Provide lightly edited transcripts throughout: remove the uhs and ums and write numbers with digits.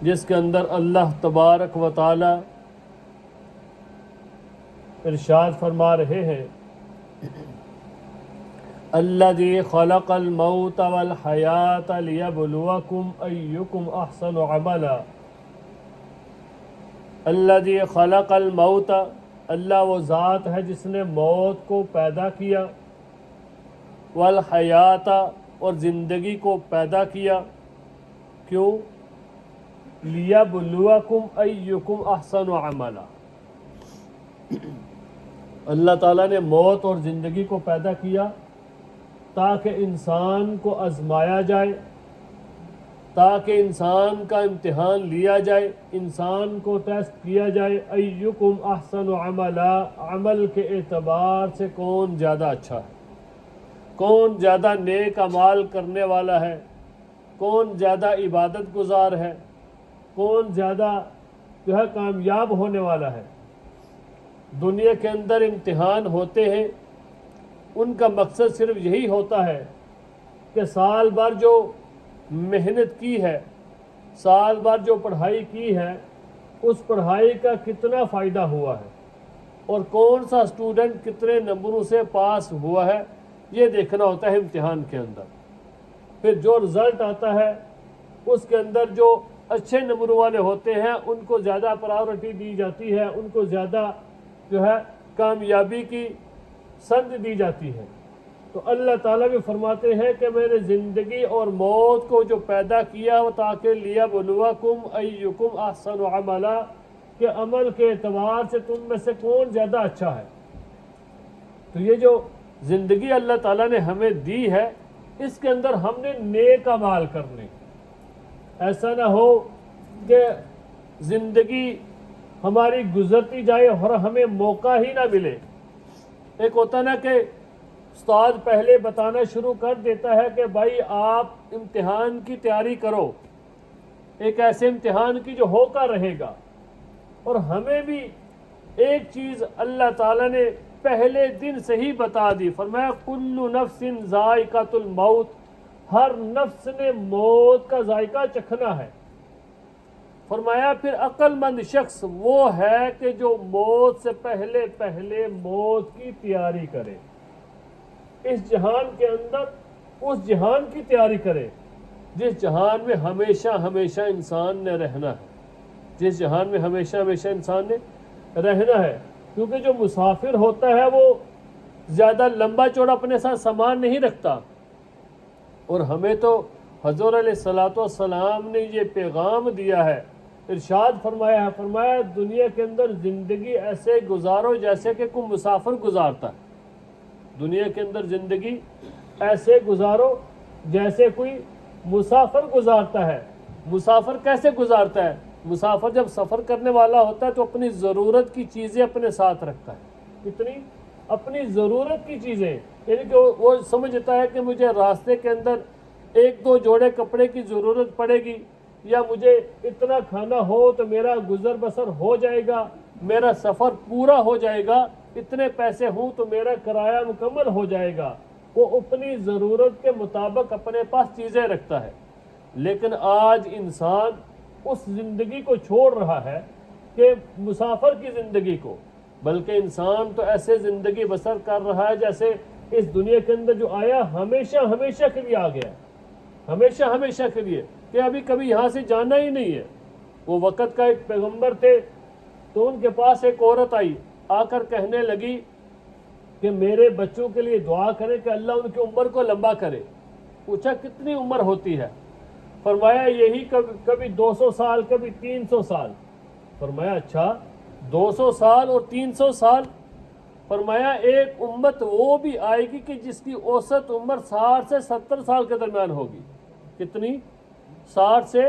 جس کے اندر اللہ تبارک و تعالی ارشاد فرما رہے ہیں الذی خلق الموت والحیات لیبلوکم ایکم احسن عملا۔ الذی خلق الموت، اللہ وہ ذات ہے جس نے موت کو پیدا کیا، والحیات اور زندگی کو پیدا کیا، کیوں؟ لیبلوکم ایکم احسن عملا۔ اللہ تعالیٰ نے موت اور زندگی کو پیدا کیا تاکہ انسان کو آزمایا جائے، تاکہ انسان کا امتحان لیا جائے، انسان کو ٹیسٹ کیا جائے، ایکم احسن عملا، عمل کے اعتبار سے کون زیادہ اچھا ہے، کون زیادہ نیک اعمال کرنے والا ہے، کون زیادہ عبادت گزار ہے، کون زیادہ جو ہے کامیاب ہونے والا ہے۔ دنیا کے اندر امتحان ہوتے ہیں، ان کا مقصد صرف یہی ہوتا ہے کہ سال بھر جو محنت کی ہے، سال بھر جو پڑھائی کی ہے، اس پڑھائی کا کتنا فائدہ ہوا ہے اور کون سا اسٹوڈنٹ کتنے نمبروں سے پاس ہوا ہے، یہ دیکھنا ہوتا ہے امتحان کے اندر۔ پھر جو رزلٹ آتا ہے اس کے اندر جو اچھے نمبر والے ہوتے ہیں ان کو زیادہ پرائیورٹی دی جاتی ہے، ان کو زیادہ جو ہے کامیابی کی سند دی جاتی ہے۔ تو اللہ تعالیٰ بھی فرماتے ہیں کہ میں نے زندگی اور موت کو جو پیدا کیا تاکہ لیبلوکم ایکم احسن عملا، کہ عمل کے اعتبار سے تم میں سے کون زیادہ اچھا ہے۔ تو یہ جو زندگی اللہ تعالیٰ نے ہمیں دی ہے، اس کے اندر ہم نے نیک اعمال کرنے، ایسا نہ ہو کہ زندگی ہماری گزرتی جائے اور ہمیں موقع ہی نہ ملے۔ ایک ہوتا نا کہ استاد پہلے بتانا شروع کر دیتا ہے کہ بھائی آپ امتحان کی تیاری کرو، ایک ایسے امتحان کی جو ہو کر رہے گا، اور ہمیں بھی ایک چیز اللہ تعالیٰ نے پہلے دن سے ہی بتا دی، فرمایا کل نفس ذائقۃ الموت، ہر نفس نے موت کا ذائقہ چکھنا ہے۔ فرمایا پھر عقل مند شخص وہ ہے کہ جو موت سے پہلے موت کی تیاری کرے، اس جہان کے اندر اس جہان کی تیاری کرے جس جہان میں ہمیشہ انسان نے رہنا ہے، جس جہان میں ہمیشہ انسان نے رہنا ہے۔ کیونکہ جو مسافر ہوتا ہے وہ زیادہ لمبا چوڑا اپنے ساتھ سامان نہیں رکھتا، اور ہمیں تو حضور علیہ الصلوۃ والسلام نے یہ پیغام دیا ہے، ارشاد فرمایا دنیا کے اندر زندگی ایسے گزارو جیسے کہ کوئی مسافر گزارتا ہے۔ دنیا کے اندر زندگی ایسے گزارو جیسے کوئی مسافر گزارتا ہے۔ مسافر کیسے گزارتا ہے؟ مسافر جب سفر کرنے والا ہوتا ہے تو اپنی ضرورت کی چیزیں اپنے ساتھ رکھتا ہے۔ کتنی؟ اپنی ضرورت کی چیزیں، یعنی کہ وہ سمجھتا ہے کہ مجھے راستے کے اندر ایک دو جوڑے کپڑے کی ضرورت پڑے گی، یا مجھے اتنا کھانا ہو تو میرا گزر بسر ہو جائے گا، میرا سفر پورا ہو جائے گا، اتنے پیسے ہوں تو میرا کرایہ مکمل ہو جائے گا۔ وہ اپنی ضرورت کے مطابق اپنے پاس چیزیں رکھتا ہے۔ لیکن آج انسان اس زندگی کو چھوڑ رہا ہے کہ مسافر کی زندگی کو، بلکہ انسان تو ایسے زندگی بسر کر رہا ہے جیسے اس دنیا کے اندر جو آیا ہمیشہ کے لیے آ گیا، ہمیشہ کے لیے، کہ ابھی کبھی یہاں سے جانا ہی نہیں ہے۔ وہ وقت کا ایک پیغمبر تھے تو ان کے پاس ایک عورت آئی، آ کر کہنے لگی کہ میرے بچوں کے لیے دعا کریں کہ اللہ ان کی عمر کو لمبا کرے۔ پوچھا کتنی عمر ہوتی ہے؟ فرمایا یہی کبھی 200 سال، کبھی 300 سال۔ فرمایا اچھا 200 سال اور 300 سال؟ فرمایا ایک امت وہ بھی آئے گی کہ جس کی اوسط عمر 60 سے 70 سال کے درمیان ہوگی۔ کتنی؟ 60 سے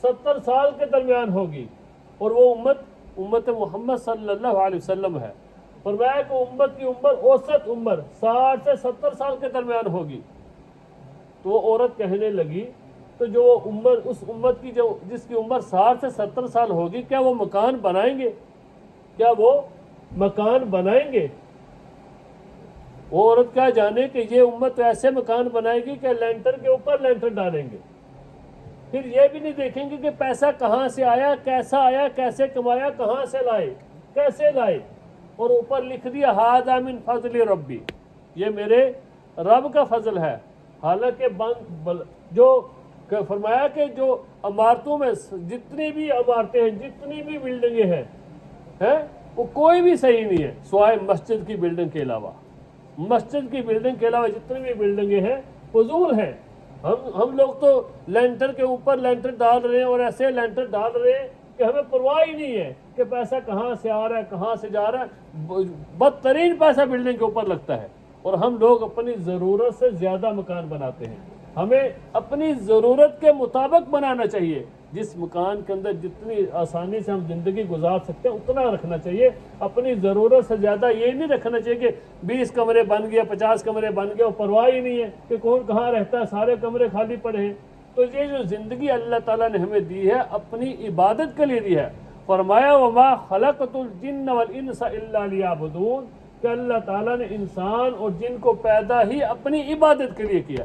70 سال کے درمیان ہوگی، اور وہ امت محمد صلی اللہ علیہ وسلم ہے۔ فرمایا کہ امت کی عمر، اوسط عمر 60 سے 70 سال کے درمیان ہوگی۔ تو وہ عورت کہنے لگی تو جو اس امت کی جس کی عمر 60 سے 70 سال ہوگی، کیا وہ مکان بنائیں گے؟ کیا وہ مکان بنائیں گے؟ وہ عورت کیا جانے کہ یہ امت ایسے مکان بنائے گی کہ لینٹر کے اوپر لینٹر ڈالیں گے، پھر یہ بھی نہیں دیکھیں گے کہ پیسہ کہاں سے آیا، کیسا آیا، کیسے کمایا، کہاں سے لائے، کیسے لائے، اور اوپر لکھ دیا ھذا من فضل ربی، یہ میرے رب کا فضل ہے۔ حالانکہ جو فرمایا کہ جو عمارتوں میں جتنی بھی عمارتیں ہیں، جتنی بھی بلڈنگیں ہیں وہ کوئی بھی صحیح نہیں ہے سوائے مسجد کی بلڈنگ کے علاوہ۔ مسجد کی بلڈنگ کے علاوہ جتنی بھی بلڈنگیں ہیں فضول ہیں۔ ہم لوگ تو لینٹر کے اوپر لینٹر ڈال رہے ہیں اور ایسے لینٹر ڈال رہے ہیں کہ ہمیں پرواہ ہی نہیں ہے کہ پیسہ کہاں سے آ رہا ہے، کہاں سے جا رہا ہے۔ بدترین پیسہ بلڈنگ کے اوپر لگتا ہے، اور ہم لوگ اپنی ضرورت سے زیادہ مکان بناتے ہیں۔ ہمیں اپنی ضرورت کے مطابق بنانا چاہیے، جس مکان کے اندر جتنی آسانی سے ہم زندگی گزار سکتے ہیں اتنا رکھنا چاہیے۔ اپنی ضرورت سے زیادہ یہ نہیں رکھنا چاہیے کہ 20 کمرے بن گئے، 50 کمرے بن گئے، اور پرواہ ہی نہیں ہے کہ کون کہاں رہتا ہے، سارے کمرے خالی پڑے ہیں۔ تو یہ جو زندگی اللہ تعالیٰ نے ہمیں دی ہے اپنی عبادت کے لیے دی ہے۔ فرمایا وما خلقت الجن والانس الا لیعبدون، کہ اللہ تعالیٰ نے انسان اور جن کو پیدا ہی اپنی عبادت کے لیے کیا،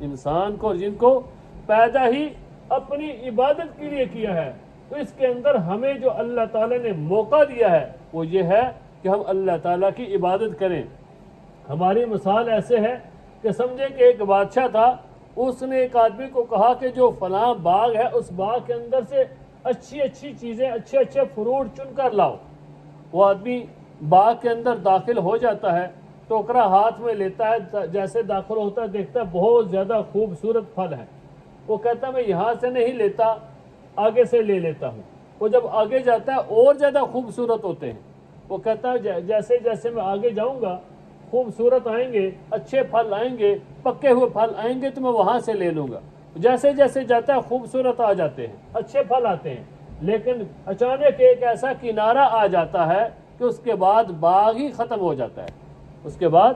انسان کو اور جن کو پیدا ہی اپنی عبادت کے لیے کیا ہے۔ تو اس کے اندر ہمیں جو اللہ تعالیٰ نے موقع دیا ہے وہ یہ ہے کہ ہم اللہ تعالیٰ کی عبادت کریں۔ ہماری مثال ایسے ہے کہ سمجھے کہ ایک بادشاہ تھا، اس نے ایک آدمی کو کہا کہ جو فلاں باغ ہے اس باغ کے اندر سے اچھی اچھی چیزیں، اچھے اچھے فروٹ چن کر لاؤ۔ وہ آدمی باغ کے اندر داخل ہو جاتا ہے، ٹوکرا ہاتھ میں لیتا ہے، جیسے داخل ہوتا ہے دیکھتا ہے بہت زیادہ خوبصورت پھل ہے۔ وہ کہتا ہے میں یہاں سے نہیں لیتا، آگے سے لے لیتا ہوں۔ وہ جب آگے جاتا ہے اور زیادہ خوبصورت ہوتے ہیں۔ وہ کہتا ہے جیسے جیسے میں آگے جاؤں گا خوبصورت آئیں گے، اچھے پھل آئیں گے، پکے ہوئے پھل آئیں گے تو میں وہاں سے لے لوں گا۔ جیسے جیسے جاتا ہے خوبصورت آ جاتے ہیں، اچھے پھل آتے ہیں، لیکن اچانک ایک ایسا کنارہ آ جاتا ہے کہ اس کے بعد باغ ہی ختم ہو جاتا ہے، اس کے بعد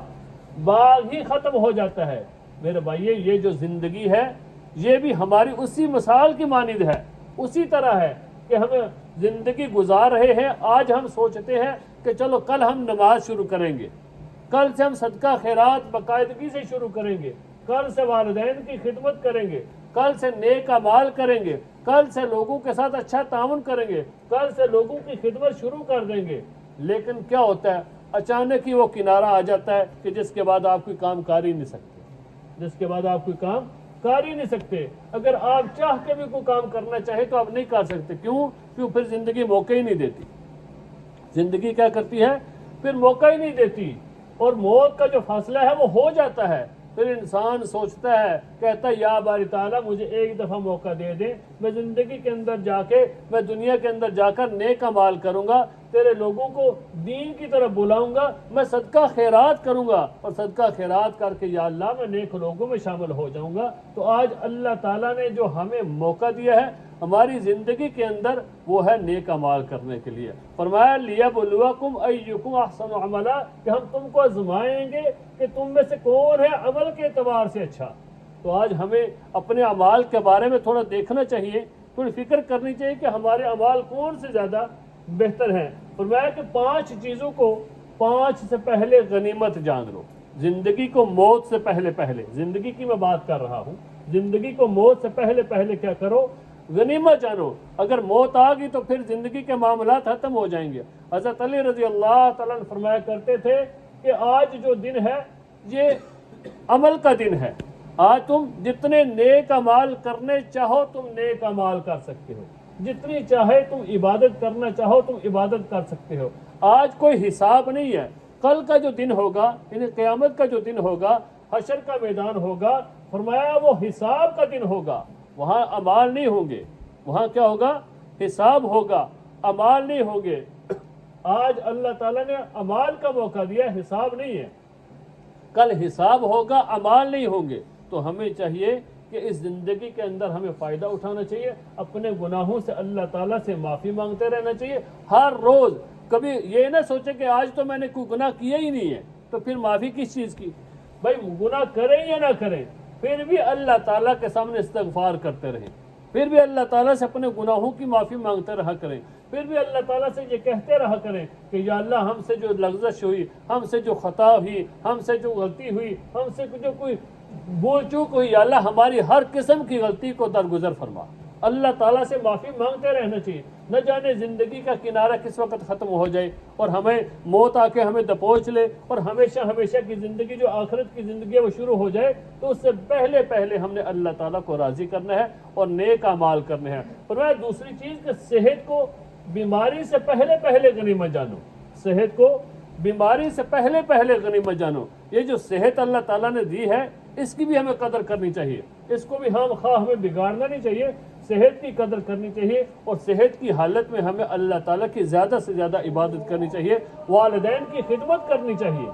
باغ ہی ختم ہو جاتا ہے۔ میرے بھائیے یہ جو زندگی ہے یہ بھی ہماری اسی مثال کی مانند ہے، اسی طرح ہے کہ ہم زندگی گزار رہے ہیں۔ آج ہم سوچتے ہیں کہ چلو کل ہم نماز شروع کریں گے، کل سے ہم صدقہ خیرات باقاعدگی سے شروع کریں گے، کل سے والدین کی خدمت کریں گے، کل سے نیک اعمال کریں گے، کل سے لوگوں کے ساتھ اچھا تعاون کریں گے، کل سے لوگوں کی خدمت شروع کر دیں گے۔ لیکن کیا ہوتا ہے، اچانک ہی وہ کنارہ آ جاتا ہے کہ جس کے بعد آپ کوئی کام کر ہی نہیں سکتے، جس کے بعد آپ کوئی کام کر ہی نہیں سکتے۔ اگر آپ چاہ کے بھی کوئی کام کرنا چاہے تو آپ نہیں کر سکتے۔ کیوں؟ پھر زندگی موقع ہی نہیں دیتی۔ زندگی کیا کرتی ہے؟ پھر موقع ہی نہیں دیتی، اور موت کا جو فاصلہ ہے وہ ہو جاتا ہے۔ پھر انسان سوچتا ہے، کہتا ہے یا باری تعالیٰ مجھے ایک دفعہ موقع دے دیں، میں زندگی کے اندر جا کے، میں دنیا کے اندر جا کر نیک اعمال کروں گا، تیرے لوگوں کو دین کی طرف بلاؤں گا، میں صدقہ خیرات کروں گا، اور صدقہ خیرات کر کے یا اللہ میں نیک لوگوں میں شامل ہو جاؤں گا۔ تو آج اللہ تعالیٰ نے جو ہمیں موقع دیا ہے ہماری زندگی کے اندر وہ ہے نیک اعمال کرنے کے لیے۔ فرمایا لیبلوکم ایکم احسن عملا، کہ ہم تم کو آزمائیں گے کہ تم میں سے کون ہے عمل کے اعتبار سے اچھا۔ تو آج ہمیں اپنے اعمال کے بارے میں تھوڑا دیکھنا چاہیے، تھوڑی فکر کرنی چاہیے کہ ہمارے اعمال کون سے زیادہ بہتر ہیں۔ فرمایا کہ 5 چیزوں کو 5 سے پہلے غنیمت جان لو۔ زندگی کو موت سے پہلے زندگی کی میں بات کر رہا ہوں، زندگی کو موت سے پہلے کیا کرو؟ غنیمت جانو۔ اگر موت آ گئی تو پھر زندگی کے معاملات ختم ہو جائیں گے۔ حضرت علی رضی اللہ تعالیٰ عنہ فرمایا کرتے تھے کہ آج جو دن ہے یہ عمل کا دن ہے۔ آج تم جتنے نیک اعمال کرنے چاہو تم نیک اعمال کر سکتے ہو، جتنی چاہے تم عبادت کرنا چاہو تم عبادت کر سکتے ہو۔ آج کوئی حساب نہیں ہے۔ کل کا جو دن ہوگا، یعنی قیامت کا جو دن ہوگا، حشر کا میدان ہوگا، فرمایا وہ حساب کا دن ہوگا۔ وہاں اعمال نہیں ہوں گے، وہاں کیا ہوگا؟ حساب ہوگا، اعمال نہیں ہوں گے۔ آج اللہ تعالیٰ نے اعمال کا موقع دیا، حساب نہیں ہے۔ کل حساب ہوگا، اعمال نہیں ہوں گے۔ تو ہمیں چاہیے کہ اس زندگی کے اندر ہمیں فائدہ اٹھانا چاہیے، اپنے گناہوں سے اللہ تعالیٰ سے معافی مانگتے رہنا چاہیے ہر روز۔ کبھی یہ نہ سوچے کہ آج تو میں نے کوئی گناہ کیا ہی نہیں ہے تو پھر معافی کس چیز کی؟ بھائی گناہ کریں یا نہ کریں پھر بھی اللہ تعالیٰ کے سامنے استغفار کرتے رہیں، پھر بھی اللہ تعالیٰ سے اپنے گناہوں کی معافی مانگتے رہا کریں، پھر بھی اللہ تعالیٰ سے یہ کہتے رہا کریں کہ یا اللہ ہم سے جو لغزش ہوئی، ہم سے جو خطا ہوئی، ہم سے جو غلطی ہوئی، ہم سے جو کوئی بھول چوک ہوئی، یا اللہ ہماری ہر قسم کی غلطی کو درگزر فرما۔ اللہ تعالیٰ سے معافی مانگتے رہنا چاہیے، نہ جانے زندگی کا کنارہ کس وقت ختم ہو جائے اور ہمیں موت آ کے ہمیں دبوچ لے اور ہمیشہ ہمیشہ کی زندگی جو آخرت کی زندگی ہے وہ شروع ہو جائے، تو اس سے پہلے پہلے ہم نے اللہ تعالیٰ کو راضی کرنا ہے اور نیک اعمال کرنے ہیں۔ فرمایا دوسری چیز کہ صحت کو بیماری سے پہلے پہلے غنیمت جانو، صحت کو بیماری سے پہلے پہلے غنیمت جانو۔ یہ جو صحت اللہ تعالیٰ نے دی ہے اس کی بھی ہمیں قدر کرنی چاہیے، اس کو بھی ہمیں بگاڑنا نہیں چاہیے، صحت کی قدر کرنی چاہیے، اور صحت کی حالت میں ہمیں اللہ تعالیٰ کی زیادہ سے زیادہ عبادت کرنی چاہیے، والدین کی خدمت کرنی چاہیے۔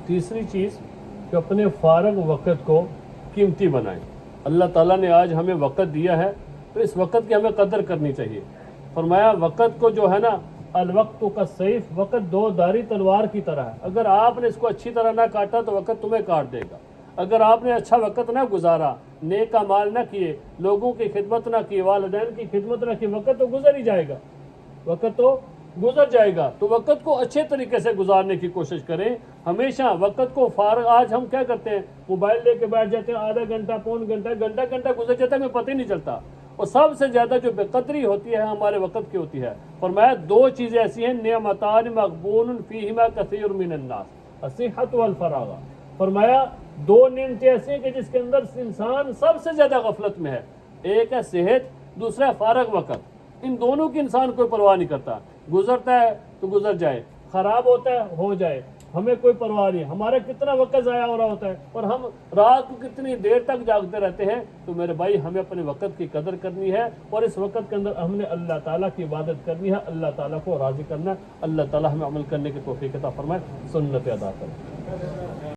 تیسری چیز کہ اپنے فارغ وقت کو قیمتی بنائیں۔ اللہ تعالیٰ نے آج ہمیں وقت دیا ہے تو اس وقت کی ہمیں قدر کرنی چاہیے۔ فرمایا وقت کو جو ہے نا، الوقت کا سیف، وقت دو دھاری تلوار کی طرح ہے، اگر آپ نے اس کو اچھی طرح نہ کاٹا تو وقت تمہیں کاٹ دے گا۔ اگر آپ نے اچھا وقت نہ گزارا، نیک اعمال نہ کیے، لوگوں کی خدمت نہ کی، والدین کی خدمت نہ کی، وقت تو گزر ہی جائے گا، وقت تو گزر جائے گا۔ تو وقت کو اچھے طریقے سے گزارنے کی کوشش کریں، ہمیشہ وقت کو فارغ۔ آج ہم کیا کرتے ہیں، موبائل لے کے بیٹھ جاتے ہیں، آدھا گھنٹہ پون گھنٹہ گھنٹہ گزر جاتا ہے، ہمیں پتہ ہی نہیں چلتا۔ اور سب سے زیادہ جو بے قدری ہوتی ہے ہمارے وقت کی ہوتی ہے۔ فرمایا دو چیزیں ایسی ہیں، نعمتان مغبون فیہما کثیر من الناس، الصحۃ والفراغ۔ فرمایا دو نعمتیں ایسی ہیں کہ جس کے اندر انسان سب سے زیادہ غفلت میں ہے، ایک ہے صحت، دوسرا ہے فارغ وقت۔ ان دونوں کی انسان کوئی پرواہ نہیں کرتا، گزرتا ہے تو گزر جائے، خراب ہوتا ہے ہو جائے، ہمیں کوئی پرواہ نہیں، ہمارا کتنا وقت ضائع ہو رہا ہوتا ہے اور ہم رات کو کتنی دیر تک جاگتے رہتے ہیں۔ تو میرے بھائی ہمیں اپنے وقت کی قدر کرنی ہے اور اس وقت کے اندر ہم نے اللہ تعالیٰ کی عبادت کرنی ہے، اللہ تعالیٰ کو راضی کرنا ہے۔ اللہ تعالیٰ ہمیں عمل کرنے کی توفیق عطا فرمائے، سنت ادا کریں۔